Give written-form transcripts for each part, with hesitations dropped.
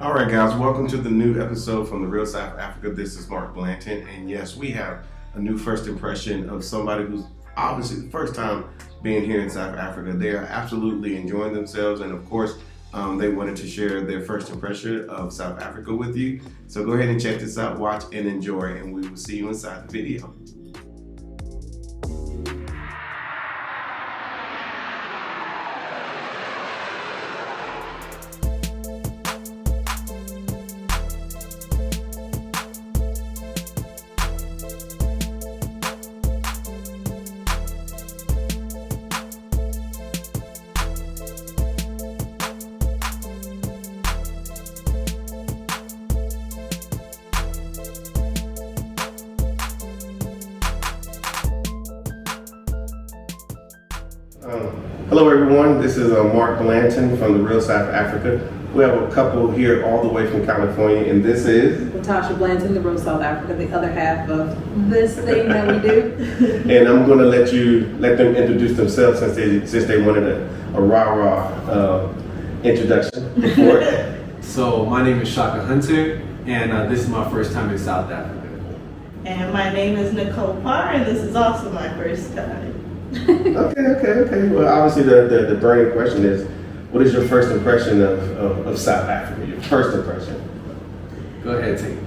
All right, guys, welcome to the new episode from the Real South Africa. This is Mark Blanton, and yes, we have a new first impression of somebody who's obviously the first time being here in South Africa. They are absolutely enjoying themselves, and of course, they wanted to share their first impression of South Africa with you. So go ahead and check this out, watch and enjoy, and we will see you inside the video. Hello everyone, this is Mark Blanton from the Real South Africa. We have a couple here all the way from California, and this is Natasha Blanton, the Real South Africa, the other half of this thing that we do. And I'm going to let them introduce themselves since they wanted a rah-rah introduction before. So my name is Shaka Hunter, and this is my first time in South Africa. And my name is Nicole Parr, and this is also my first time. Okay. Well, obviously the burning question is, what is your first impression of South Africa? Your first impression? Go ahead, take it.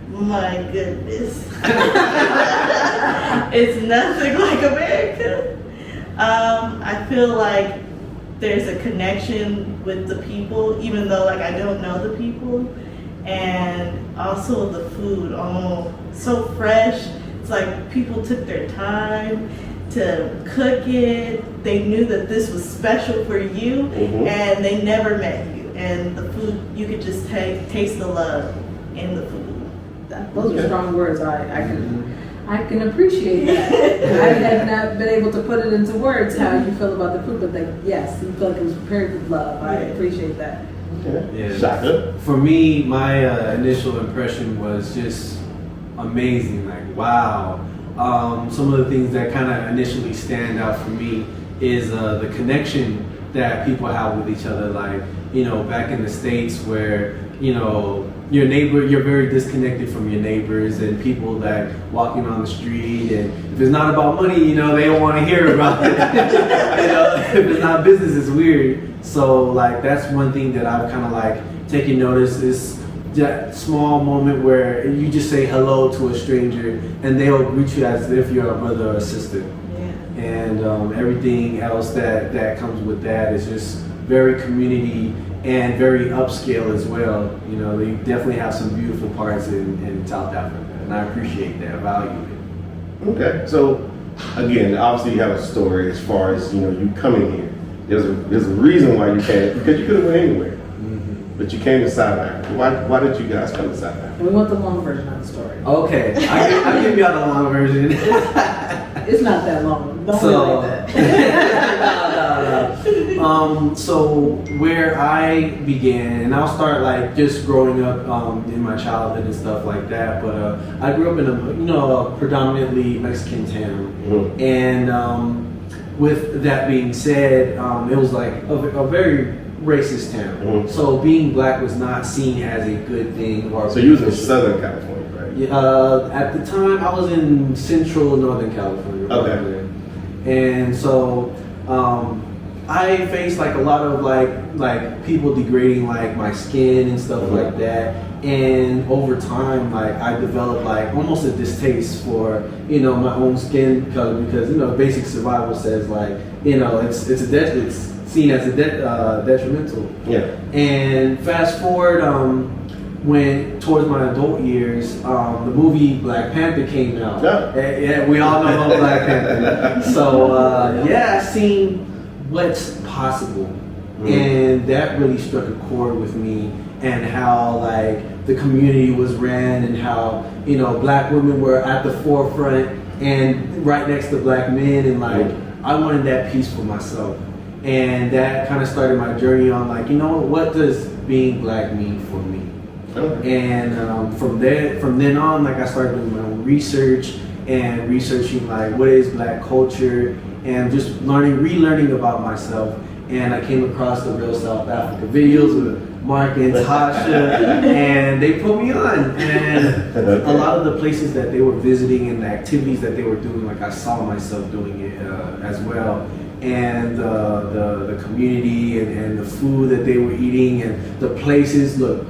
My goodness. It's nothing like America. I feel like there's a connection with the people, even though like I don't know the people. And also the food, so fresh. It's like people took their time to cook it. They knew that this was special for you, and they never met you. And the food, you could just taste the love in the food. Those are strong words. I can appreciate that. I have not been able to put it into words how you feel about the food, but yes, you feel like it was prepared with love. I appreciate that. Yeah. Shaka? For me, my initial impression was just amazing. Like, wow. Some of the things that kind of initially stand out for me is the connection that people have with each other. Like, back in the States where, your neighbor, you're very disconnected from your neighbors and people that walking on the street, and if it's not about money, they don't want to hear about it. If it's not business, it's weird. So like, that's one thing that I've kind of like taken notice is that small moment where you just say hello to a stranger and they'll greet you as if you're a brother or a sister. Yeah. And everything else that comes with that is just very community and very upscale as well. They definitely have some beautiful parts in South Africa, and I appreciate that, value it. Okay, so again, obviously you have a story as far as you coming here. There's a reason why you came, because you could have went anywhere. But you came to South Africa. Why did you guys come to South Africa? We want the long version of the story. Okay, I'll give y'all the long version. It's not that long. Don't So, like that. no. So where I began, and I'll start like just growing up in my childhood and stuff like that. But I grew up in a predominantly Mexican town, and with that being said, it was like a very racist town. So being black was not seen as a good thing. So you was in Southern California, right? Yeah, at the time I was in Central Northern California. Okay. And so I faced like a lot of like people degrading like my skin and stuff like that. And over time, like I developed like almost a distaste for my own skin because basic survival says like it's seen as a detrimental. Yeah. And fast forward, when towards my adult years, the movie Black Panther came out. Yeah, we all know about Black Panther. So I seen what's possible, and that really struck a chord with me. And how like the community was ran, and how black women were at the forefront and right next to black men, and like I wanted that piece for myself. And that kind of started my journey on like, what does being black mean for me? And from then on, like I started doing my own research and researching like what is black culture and just relearning about myself. And I came across the Real South Africa videos Mark and Tasha, and they put me on. And a lot of the places that they were visiting and the activities that they were doing, like I saw myself doing it as well. And the community and the food that they were eating and the places look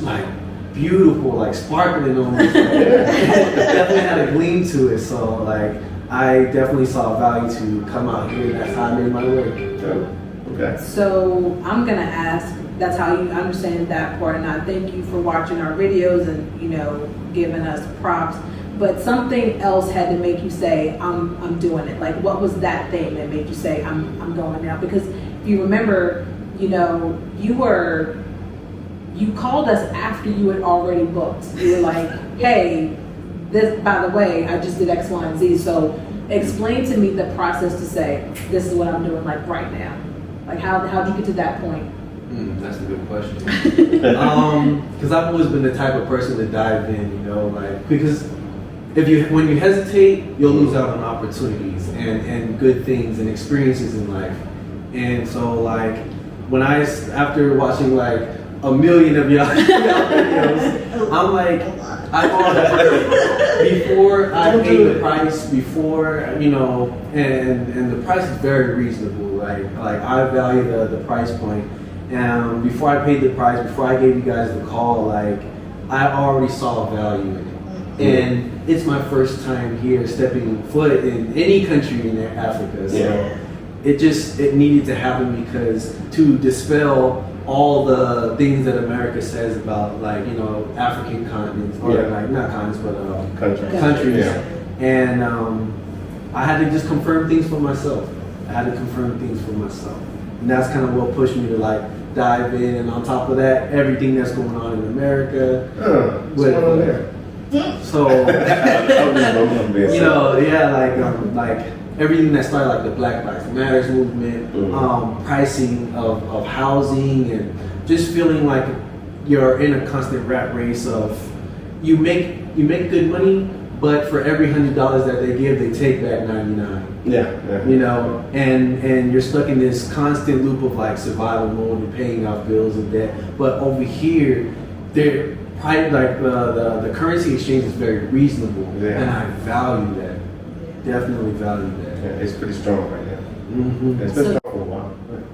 like beautiful, like sparkling almost. Definitely had a gleam to it. So like I definitely saw value to come out here, and that's how I made my way. Okay. So I'm gonna ask, that's how you understand that part, and I thank you for watching our videos and, you know, giving us props. But something else had to make you say, I'm doing it. Like, what was that thing that made you say, I'm going now? Because if you remember, you know, you called us after you had already booked. You were like, hey, this, by the way, I just did X, Y, and Z. So explain to me the process to say, this is what I'm doing, like, right now. Like, how'd you get to that point? That's a good question. Because I've always been the type of person to dive in, you know, like, because when you hesitate, you'll lose out on opportunities and good things and experiences in life. And so, like, after watching like a million of y'all videos, I'm like, before I pay the price, before, you know, and the price is very reasonable. Like I value the price point. And before I paid the price, before I gave you guys the call, like I already saw value in it. And it's my first time here stepping foot in any country in Africa. So it needed to happen, because to dispel all the things that America says about, like, you know, African continents, or like not continents, but countries. Yeah. And I had to just confirm things for myself. And that's kind of what pushed me to like dive in. And on top of that, everything that's going on in America. What's going on there? So, you know, like everything that started, like the Black Lives Matters movement, pricing of housing, and just feeling like you're in a constant rat race of you make good money, but for every $100 that they give, they take back 99. Yeah. You know, and you're stuck in this constant loop of like survival mode and paying off bills and debt. But over here, they're like the currency exchange is very reasonable, and I value that. Definitely value that. Yeah, it's pretty strong right now. It's been strong for a while.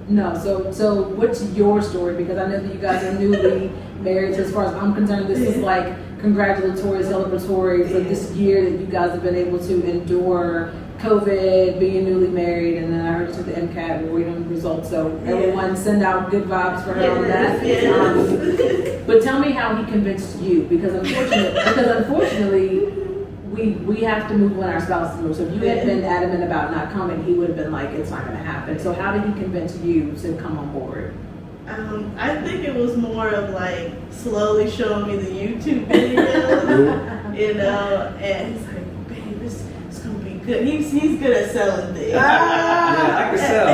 No, so what's your story? Because I know that you guys are newly married. So as far as I'm concerned, this is like congratulatory, celebratory for this year that you guys have been able to endure COVID, being newly married, and then I heard you took the MCAT, we're waiting on the results. So everyone send out good vibes for her on that. But tell me how he convinced you, because unfortunately we have to move when our spouses move. So if you had been adamant about not coming, he would have been like, it's not going to happen. So how did he convince you to come on board? I think it was more of like slowly showing me the YouTube videos, you know, and he's like, babe, it's gonna be good. He's good at selling things. Yeah, I can sell.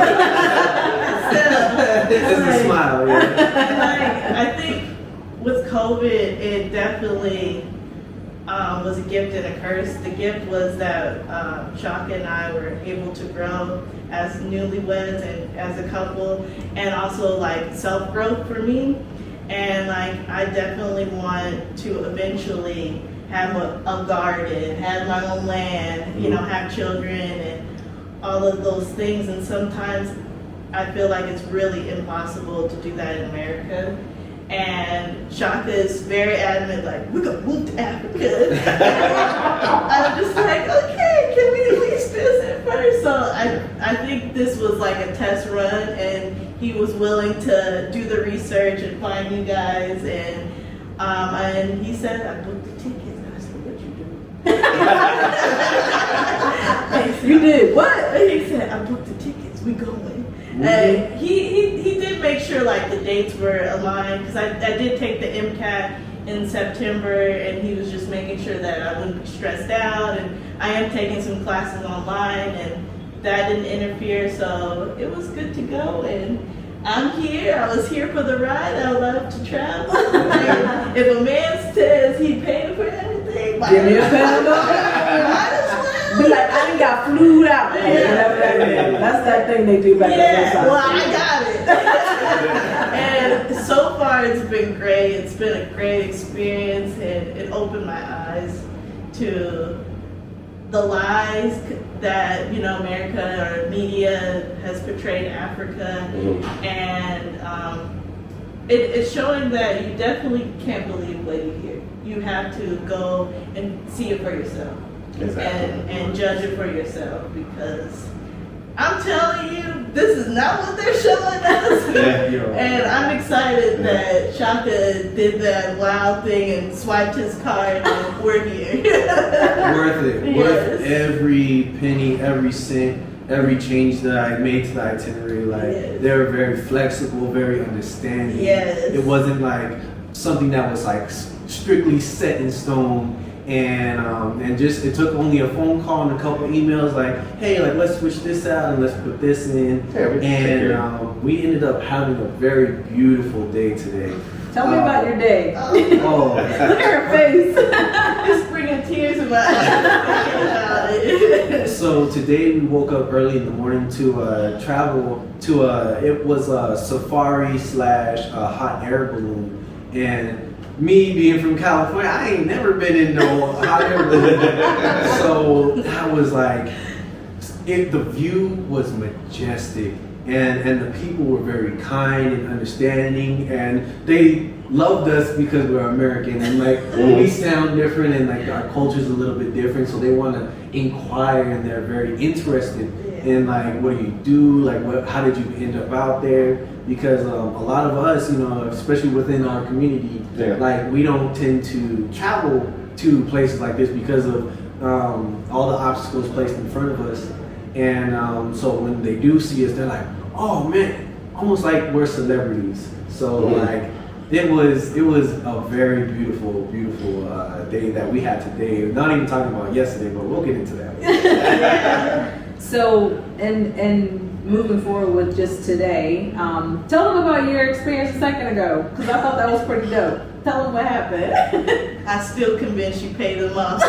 It's a smile. Yeah. I think with COVID, it definitely was a gift and a curse. The gift was that Shaka and I were able to grow as newlyweds and as a couple, and also like self-growth for me. And like I definitely want to eventually have a garden, have my own land, you know, have children and all of those things. And sometimes I feel like it's really impossible to do that in America. And Shaka is very adamant, like, we're gonna move to Africa. I'm just like, okay, can we at least visit first? So I think this was like a test run, and he was willing to do the research and find you guys. And he said, I booked the tickets. And I said, what'd you do? You did what? He said, I booked the tickets, we going. And he did make sure like the dates were aligned, because I did take the MCAT in September, and he was just making sure that I wouldn't be stressed out. And I am taking some classes online, and that didn't interfere, so it was good to go. And I'm here. I was here for the ride. I love to travel. Like, if a man says he paying for everything, give me a pound. Be like, I ain't got flued out. That's that thing they do back then. Yeah, well, I got it. And So far, it's been great. It's been a great experience, and it opened my eyes to the lies that America or media has portrayed Africa, and it's showing that you definitely can't believe what you hear. You have to go and see it for yourself, and judge it for yourself, because I'm telling you, this is not what they're showing us. And I'm excited that Shaka did that wild thing and swiped his card and we're here. Worth it. Yes. Worth every penny, every cent, every change that I made to the itinerary. Like, they were very flexible, very understanding. Yes. It wasn't like something that was like strictly set in stone. And just it took only a phone call and a couple emails like, hey, like let's switch this out and let's put this in. We ended up having a very beautiful day today. Tell me about your day. Oh, look at her face. It's bringing tears in my eyes. So today we woke up early in the morning to travel to it was a safari / hot air balloon, and me being from California, I ain't never been in no hot air balloon. So that was like, the view was majestic, and the people were very kind and understanding, and they loved us because we're American, and like we sound different, and like our culture's a little bit different, so they want to inquire, and they're very interested in like, what do you do, like how did you end up out there? Because a lot of us, especially within our community, like we don't tend to travel to places like this because of all the obstacles placed in front of us. And so when they do see us, they're like, oh man, almost like we're celebrities. So like it was a very beautiful day that we had today. Not even talking about yesterday, but we'll get into that. So, and moving forward with just today, tell them about your experience a second ago, because I thought that was pretty dope. Tell them what happened. I still convinced you paid them off.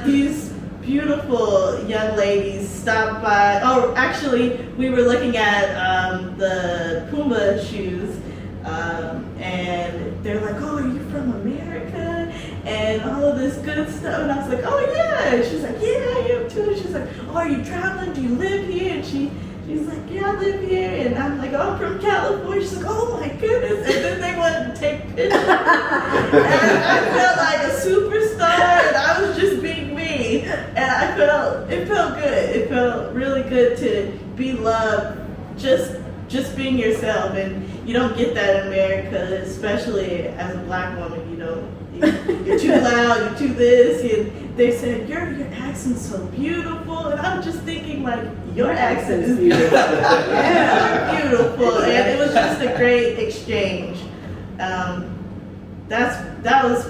These beautiful young ladies stopped by. Oh, actually, we were looking at the Puma shoes, and they're like, "Oh, are you from America?" And all of this good stuff. And I was like, "Oh yeah." And she's like, "Yeah, I am too." And she's like, "Oh, are you traveling? Do you live here?" And she's like, "Yeah, I live here." And I'm like, "Oh, I'm from California." She's like, "Oh my goodness." And then they wanted to take pictures. And I felt like a superstar, and I was just being me. And it felt good. It felt really good to be loved, just being yourself. And you don't get that in America, especially as a black woman. You're too loud, you're too this, and they said, your accent's so beautiful, and I'm just thinking like, your accent is beautiful. Yeah, beautiful, and it was just a great exchange. That was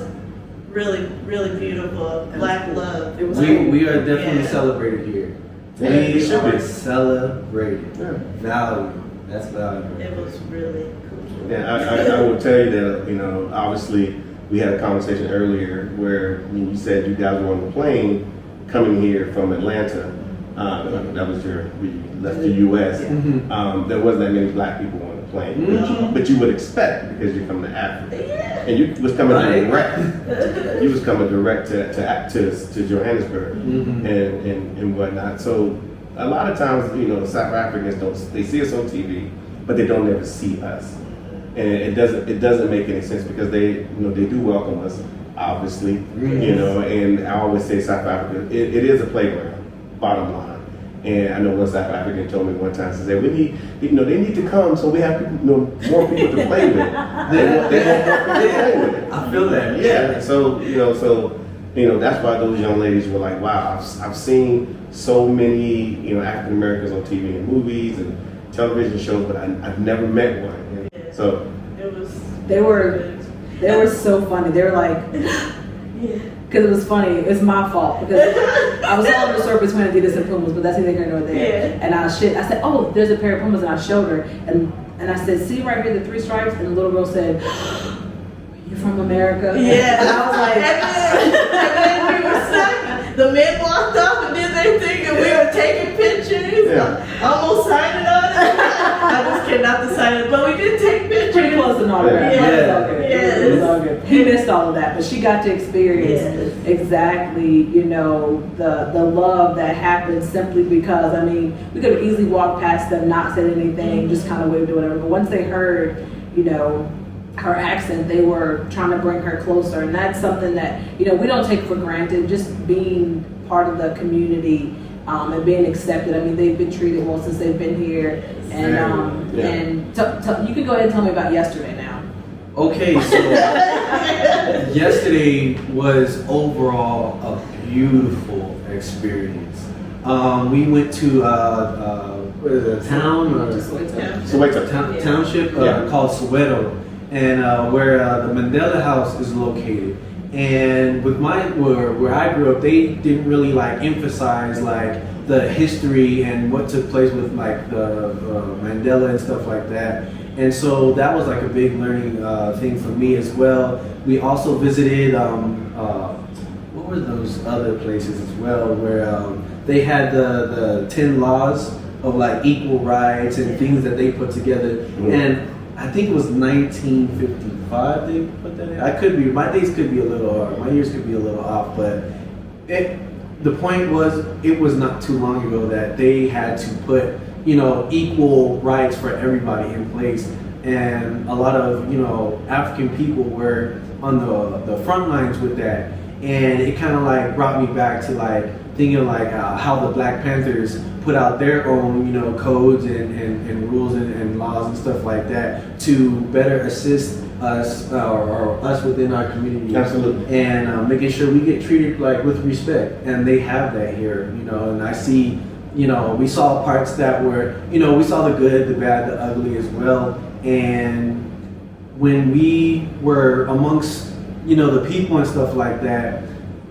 really, really beautiful. Black love. We are definitely celebrated here. We are celebrated. Value. That's value. It was really cool. Yeah, I will tell you that, obviously, we had a conversation earlier where you said you guys were on the plane coming here from Atlanta. That was we left the U.S. There wasn't that many black people on the plane, but you would expect because you're coming to Africa, and you was coming direct. You was coming direct to Johannesburg and whatnot. So a lot of times, South Africans they see us on TV, but they don't ever see us. And it doesn't make any sense because they do welcome us, obviously, and I always say South Africa, it is a playground, bottom line. And I know one South African told me one time, she said, they need to come so we have more people to play with. They want more people to play with. I feel that. Yeah. So that's why those young ladies were like, wow, I've seen so many African Americans on TV and movies and television shows, but I've never met one. So they were so funny. They were like, because it was funny. It's my fault because I was telling the story between Adidas and Pumas, but that's neither here nor there. And I said, oh, there's a pair of Pumas, and I showed her, and I said, see right here the 3 stripes, and the little girl said, "You're from America?" Yeah. And I was like, and then we were stuck. The men walked off and did their thing, and we were taking pictures. Almost signing on it. I just Okay, not the silent, but we did take pictures. Pretty close to an autograph. Yeah. It was all good. Yes. It was all good. He missed all of that, but she got to experience Yes. exactly, you know, the love that happened simply because, I mean, we could have easily walked past them, not said anything, just kind of waved or whatever. But once they heard, you know, her accent, they were trying to bring her closer. And that's something that, you know, we don't take for granted, just being part of the community. And being accepted. I mean, they've been treated well since they've been here. And and you can go ahead and tell me about yesterday now. Okay, so yesterday was overall a beautiful experience. We went to what is it, a town or Soweto. township Yeah. called Soweto, and where the Mandela House is located. And with where I grew up, they didn't really like emphasize like the history and what took place with like the Mandela and stuff like that. And so that was like a big learning thing for me as well. We also visited what were those other places as well where they had the 10 laws of like equal rights and things that they put together. Mm-hmm. And I think it was 1955 they put that in. I could be, my dates could be a little, my years could be a little off, but the point was, it was not too long ago that they had to put, you know, equal rights for everybody in place. And a lot of, you know, African people were on the front lines with that. And it kind of like brought me back to like thinking like how the Black Panthers put out their own, you know, codes and rules and laws and stuff like that to better assist us or us within our community. Absolutely. And making sure we get treated like with respect. And they have that here, you know, and I see, you know, we saw parts that were, you know, we saw the good, the bad, the ugly as well. And when we were amongst, you know, the people and stuff like that,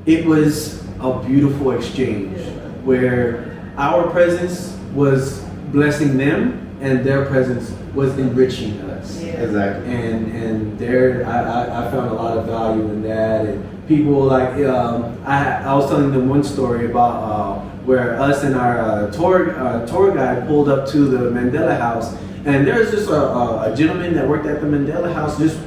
it was a beautiful exchange where our presence was blessing them and their presence was enriching us. Yeah. Exactly. And there, I found a lot of value in that. And people like, I was telling them one story about where us and our tour guide pulled up to the Mandela House, and there's just a gentleman that worked at the Mandela House just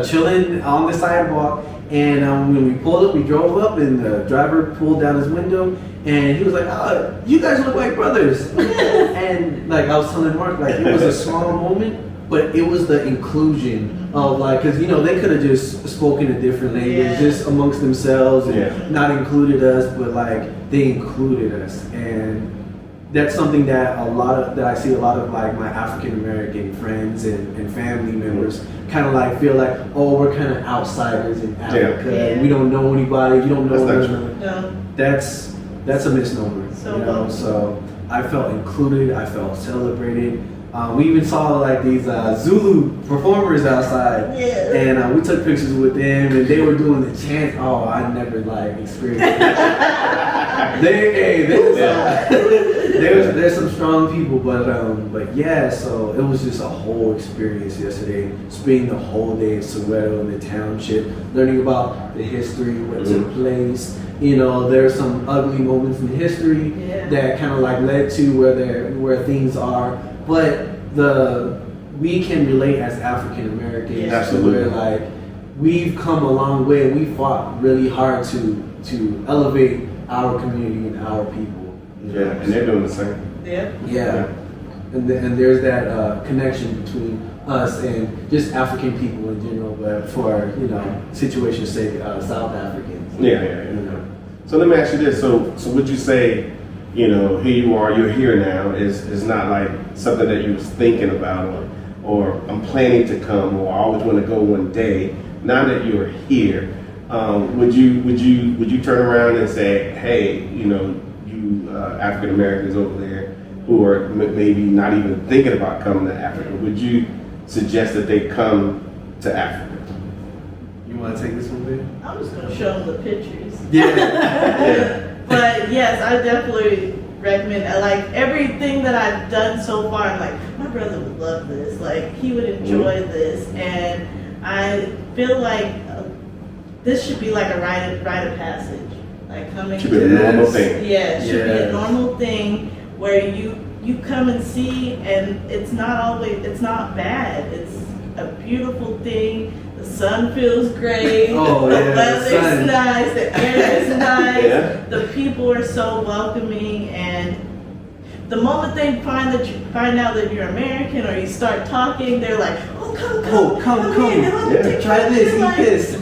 chilling on the sidewalk. And when we pulled up, we drove up, and the driver pulled down his window, and he was like, "Oh, you guys look like brothers." And like I was telling Mark, like it was a small moment, but it was the inclusion of like, because you know they could have just spoken a different language just amongst themselves and not included us, but like they included us. And that's something that I see a lot of like my African American friends and family members kind of like feel like, oh, we're kind of outsiders in Africa. Yeah. We don't know anybody. You don't know That's them. No. That's a misnomer. So you know? So I felt included. I felt celebrated. We even saw like these Zulu performers outside, and we took pictures with them, and they were doing the chant. Oh, I never like experienced that. There's some strong people, but yeah. So it was just a whole experience yesterday. Spending the whole day in Soweto in the township, learning about the history, what took place. You know, there's some ugly moments in history that kind of like led to where things are. But we can relate as African Americans. Absolutely. Where like we've come a long way. We fought really hard to elevate our community and our people. Yeah, and they're doing the same. Yeah. And there's that connection between us and just African people in general, but for, you know, situation's sake, South Africans. Yeah. You know. So let me ask you this. So would you say, you know, here you are, you're here now, is not like something that you was thinking about or I'm planning to come or I always want to go one day. Now that you're here, would you turn around and say, hey, you know, you African Americans over there who are maybe not even thinking about coming to Africa, would you suggest that they come to Africa? You want to take this one, Ben? I'm just gonna show them the pictures. Yeah. But yes, I definitely recommend. Like everything that I've done so far, I'm like, my brother would love this. Like he would enjoy this, and I feel like this should be like a rite of passage. Like coming Should be a normal thing. Yeah, it should be a normal thing where you you come and see, and it's not bad. It's a beautiful thing. The sun feels great. Oh, the yeah, the weather's sun. nice. The air is nice. Yeah. The people are so welcoming, and the moment they find out that you're American or you start talking, they're like, "Oh, come in, let me take Try a this, picture." eat Like, this.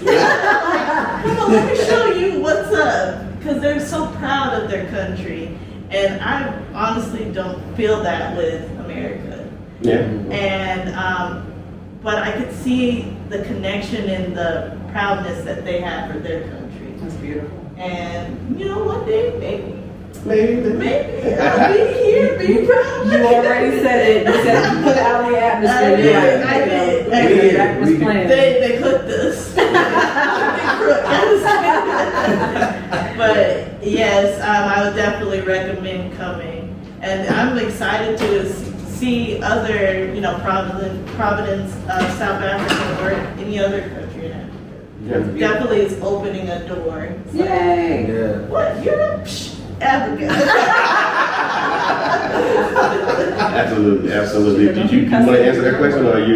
come on, let me show you what's up, because they're so proud of their country, and I honestly don't feel that with America. Yeah. And but I could see the connection and the proudness that they have for their country. That's beautiful. And one day Maybe. maybe I'll be here, be proud. You already said it. You said you put it out in the atmosphere. I did. That was planned. They cooked us. But yes, I would definitely recommend coming, and I'm excited to see other, Providence, South Africa, or any other country in Africa. Yeah. Definitely, it's opening a door. It's like, Yay! Yeah. what? Europe? Psh, Africa. Absolutely. Did you want to answer that question, or are you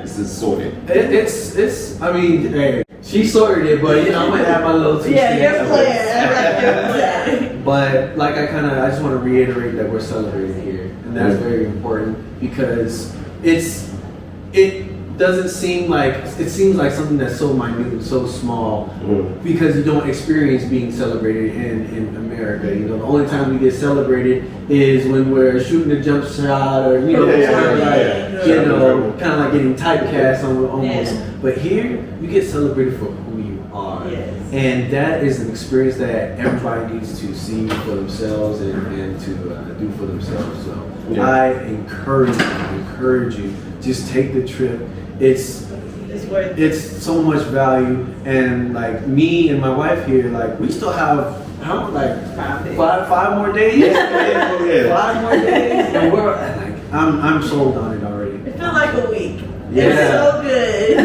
is it sorted? It's. I mean, hey, she sorted it, but I'm gonna add my little 2 Yeah, cents. your plan. I like your plan. But like I just want to reiterate that we're celebrating here, and that's very important because it doesn't seem like it seems like something that's so minute, so small, because you don't experience being celebrated in America. The only time we get celebrated is when we're shooting a jump shot, or kind of like getting typecast almost. Yeah. But here you get celebrated for who you are. Yes. And that is an experience that everybody needs to see for themselves and to do for themselves. So I encourage you, just take the trip. It's worth it. It's so much value, and like me and my wife here, like we still have 5 more days. Yeah. 5 more days, and we're like, I'm sold on it already. It feels like a week. Yeah. It's so good.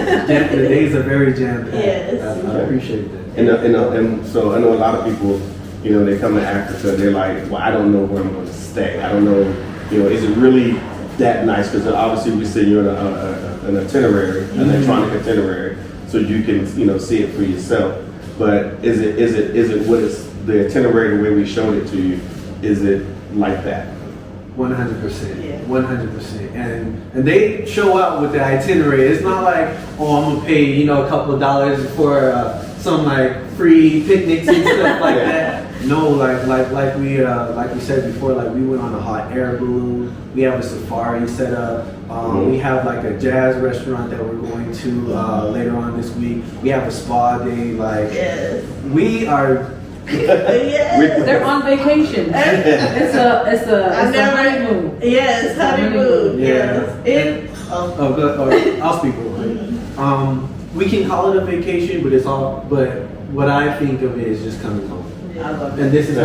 The days are very jam-packed. Yes. I appreciate that. And so I know a lot of people, they come to Africa, they're like, well, I don't know where I'm going to stay. I don't know, is it really that nice? Because obviously we send you an itinerary, an electronic itinerary, so you can, see it for yourself. But is it what is the itinerary, the way we showed it to you, is it like that? 100%. Yeah. 100%. And they show up with the itinerary. It's not like, oh, I'm gonna pay, a couple of dollars for some like free picnics and stuff like that. No, like we said before, like we went on a hot air balloon. We have a safari set up. We have like a jazz restaurant that we're going to later on this week. We have a spa day. Like we are. They're on vacation. It's a honeymoon. Yes, honeymoon. Yes. I'll speak for it. We can call it a vacation, but but what I think of it is just coming home. I love And it. this is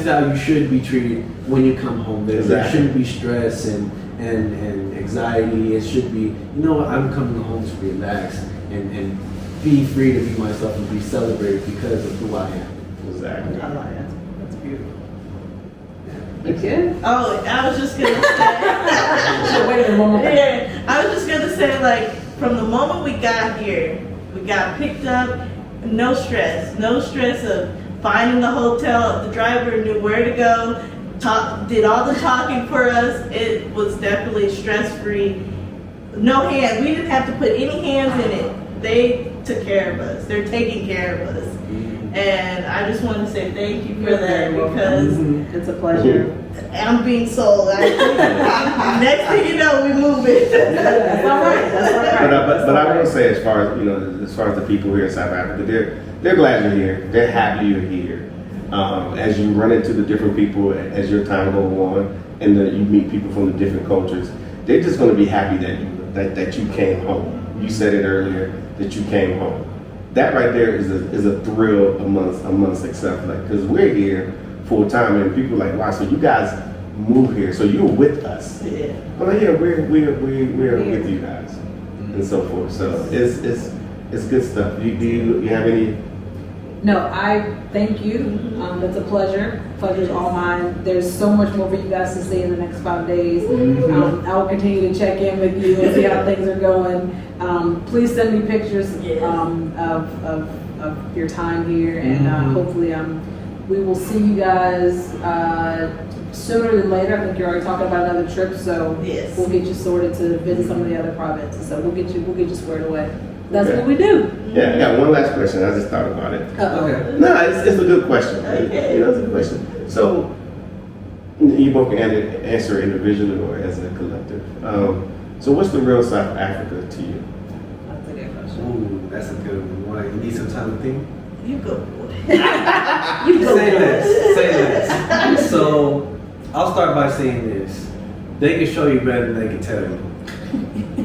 how you should be treated when you come home. There shouldn't be stress and anxiety. It should be, I'm coming home to relax and be free to be myself and be celebrated because of who I am. Exactly. I love it. That's beautiful. You kid? Oh, I was just gonna say. Wait a moment. Yeah, I was just gonna say, like, from the moment we got here, we got picked up. No stress of finding the hotel. The driver knew where to go. Did all the talking for us. It was definitely stress-free. No hands. We didn't have to put any hands in it. They took care of us. They're taking care of us. And I just want to say thank you for that, because It's a pleasure. I'm being sold. Next thing you know, we move it. That's all right. That's all right. But I will say, as far as the people here in South Africa, they're glad you're here. They're happy you're here. As you run into the different people as your time goes on, and you meet people from the different cultures, they're just going to be happy that you came home. You said it earlier that you came home. That right there is a thrill amongst itself, like, because we're here full time, and people are like, wow, so you guys move here, so you're with us. Yeah. I'm like, yeah, we're with you guys, and so forth. So it's good stuff. You have any No, I thank you. It's a pleasure. Pleasure's all mine. There's so much more for you guys to see in the next 5 days. I will continue to check in with you and see how things are going. Please send me pictures of your time here, and hopefully we will see you guys sooner than later. I think you're already talking about another trip, so we'll get you sorted to visit some of the other provinces. So we'll get you squared away. That's what we do. Yeah, I got one last question. I just thought about it. Okay. No, it's a good question. Okay. It's a good question. So, you both can answer individually or as a collective. So what's the real South Africa to you? That's a good question. Ooh, that's a good one. You need some time to think? You go, boy. You go. Say less. So, I'll start by saying this. They can show you better than they can tell you.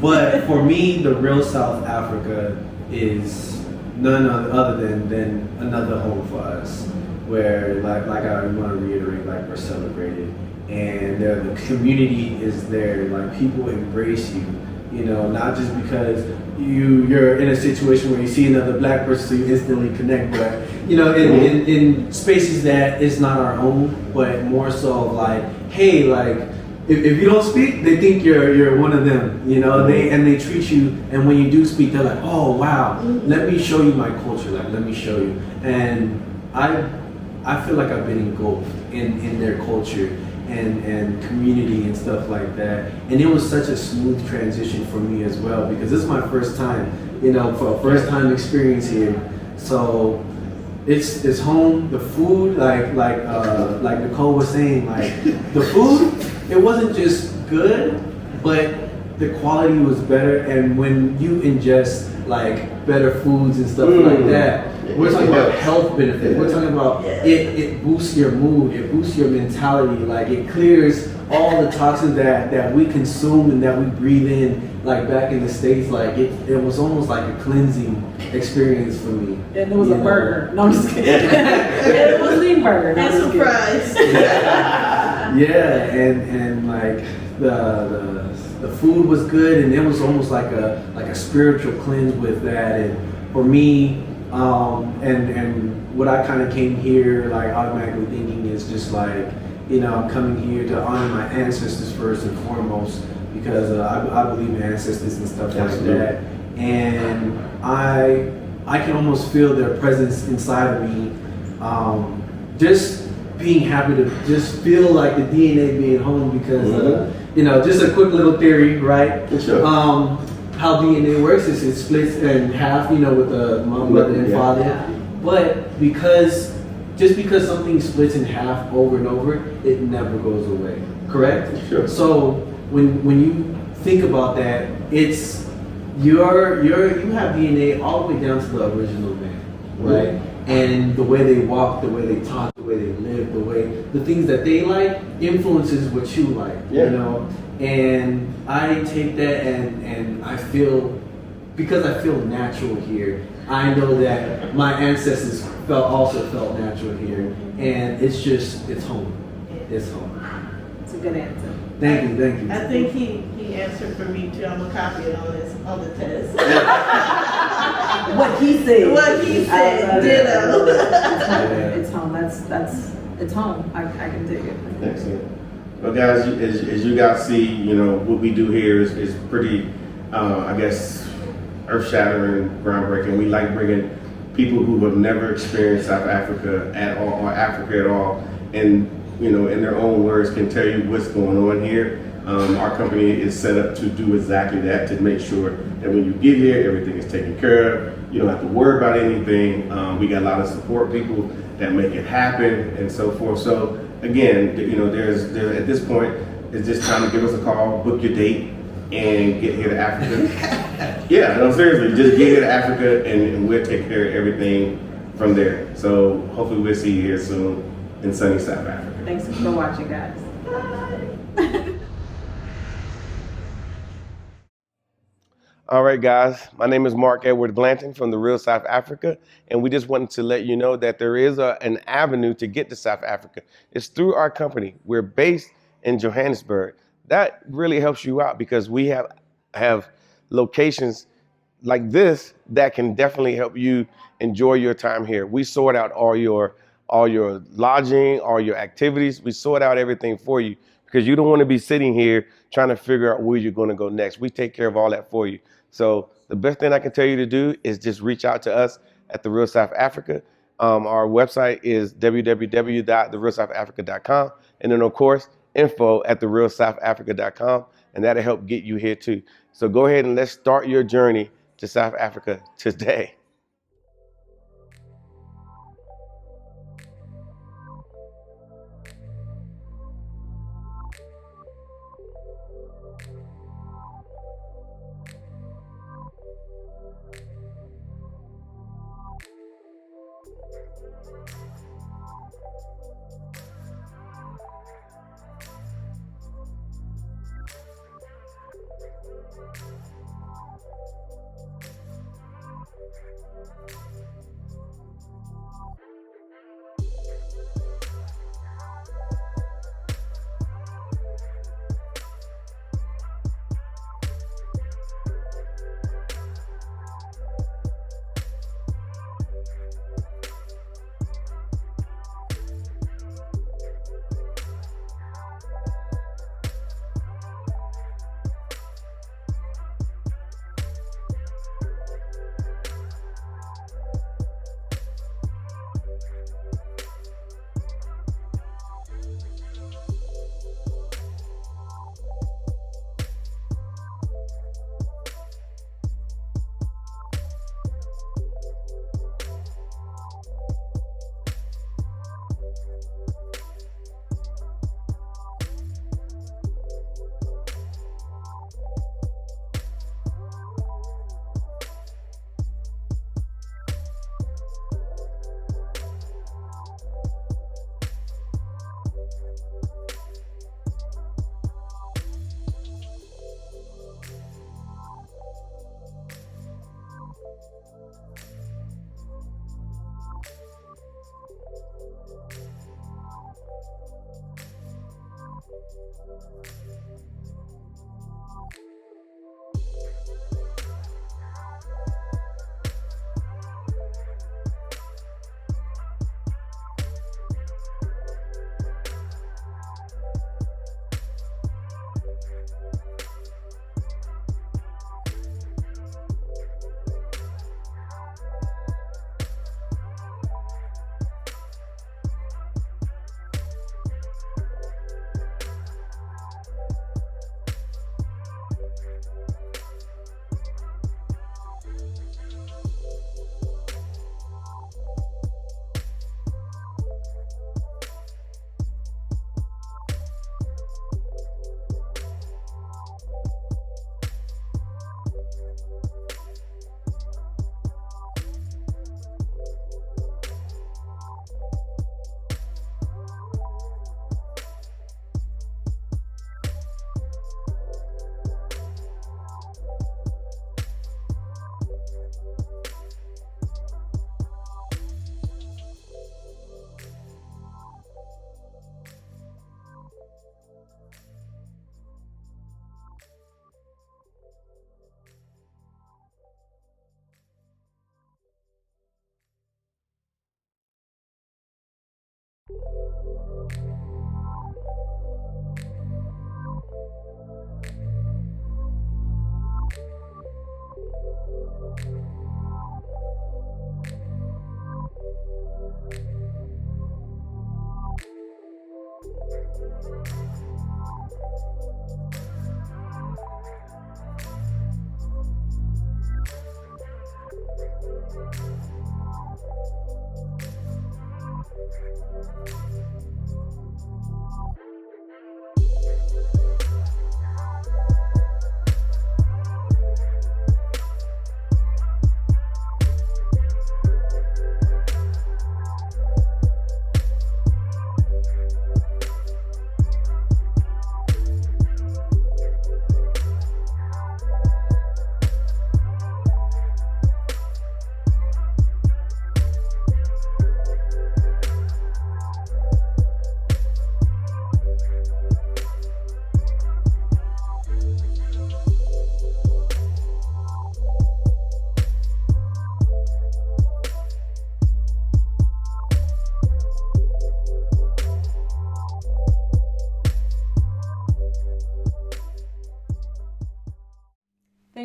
But for me, the real South Africa is none other than another home for us, where like I want to reiterate, like we're celebrated, and the community is there. Like people embrace you, you know, not just because you're in a situation where you see another black person, so you instantly connect, but you know, in spaces that is not our own, but more so like, hey, like. If you don't speak, they think you're one of them, you know. They treat you, and when you do speak, they're like, oh wow, let me show you my culture, like let me show you. And I feel like I've been engulfed in their culture and community and stuff like that. And it was such a smooth transition for me as well, because this is my first time, you know, for a first time experience here. So it's home. The food, like Nicole was saying, like the food. It wasn't just good, but the quality was better. And when you ingest like better foods and stuff like that, we're talking about health benefits. We're talking about it boosts your mood, it boosts your mentality, like it clears all the toxins that we consume and that we breathe in, like back in the States. Like it was almost like a cleansing experience for me. And it was a burger. No, I'm just kidding. It was a burger. And some fries. Yeah, and like the food was good, and it was almost like a spiritual cleanse with that. And for me, and what I kind of came here like automatically thinking is just like, you know, I'm coming here to honor my ancestors first and foremost, because I believe in ancestors and stuff like that. And I can almost feel their presence inside of me. Just being happy to just feel like the DNA being home, because you know, just a quick little theory, right? Sure. How DNA works is it splits in half, you know, with the mom, mother, and father. Yeah. But just because something splits in half over and over, it never goes away. Correct? Sure. So when you think about that, it's you have DNA all the way down to the original man, right? And the way they walk, the way they talk, the way they live, the things that they like influences what you like, you know? And I take that and I feel, because I feel natural here, I know that my ancestors also felt natural here. And it's home. It's home. It's a good answer. Thank you. I think he answered for me too. I'm gonna copy it on the test. What he said. What he said. Ditto. It's home. It's home. I can dig it. Excellent. Well, guys, as you guys see, you know, what we do here is pretty, I guess, earth-shattering, groundbreaking. We like bringing people who have never experienced South Africa at all, or Africa at all, and, you know, in their own words, can tell you what's going on here. Our company is set up to do exactly that, to make sure that when you get here, everything is taken care of. You don't have to worry about anything. We got a lot of support people that make it happen and so forth. So again, you know, there's at this point, it's just time to give us a call, book your date, and get here to Africa. Yeah, no, seriously, just get here to Africa, and we'll take care of everything from there. So hopefully we'll see you here soon in sunny South Africa. Thanks for watching, guys. All right, guys. My name is Mark Edward Blanton from the Real South Africa, and we just wanted to let you know that there is an avenue to get to South Africa. It's through our company. We're based in Johannesburg. That really helps you out because we have locations like this that can definitely help you enjoy your time here. We sort out all your lodging, all your activities. We sort out everything for you because you don't want to be sitting here trying to figure out where you're going to go next. We take care of all that for you. So the best thing I can tell you to do is just reach out to us at The Real South Africa. Our website is www.therealsouthafrica.com. And then, of course, info@therealsouthafrica.com. And that'll help get you here, too. So go ahead and let's start your journey to South Africa today.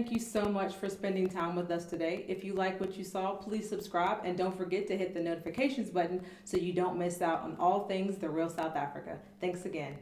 thank you so much for spending time with us today. If you like what you saw, please subscribe and don't forget to hit the notifications button so you don't miss out on all things The Real South Africa. Thanks again.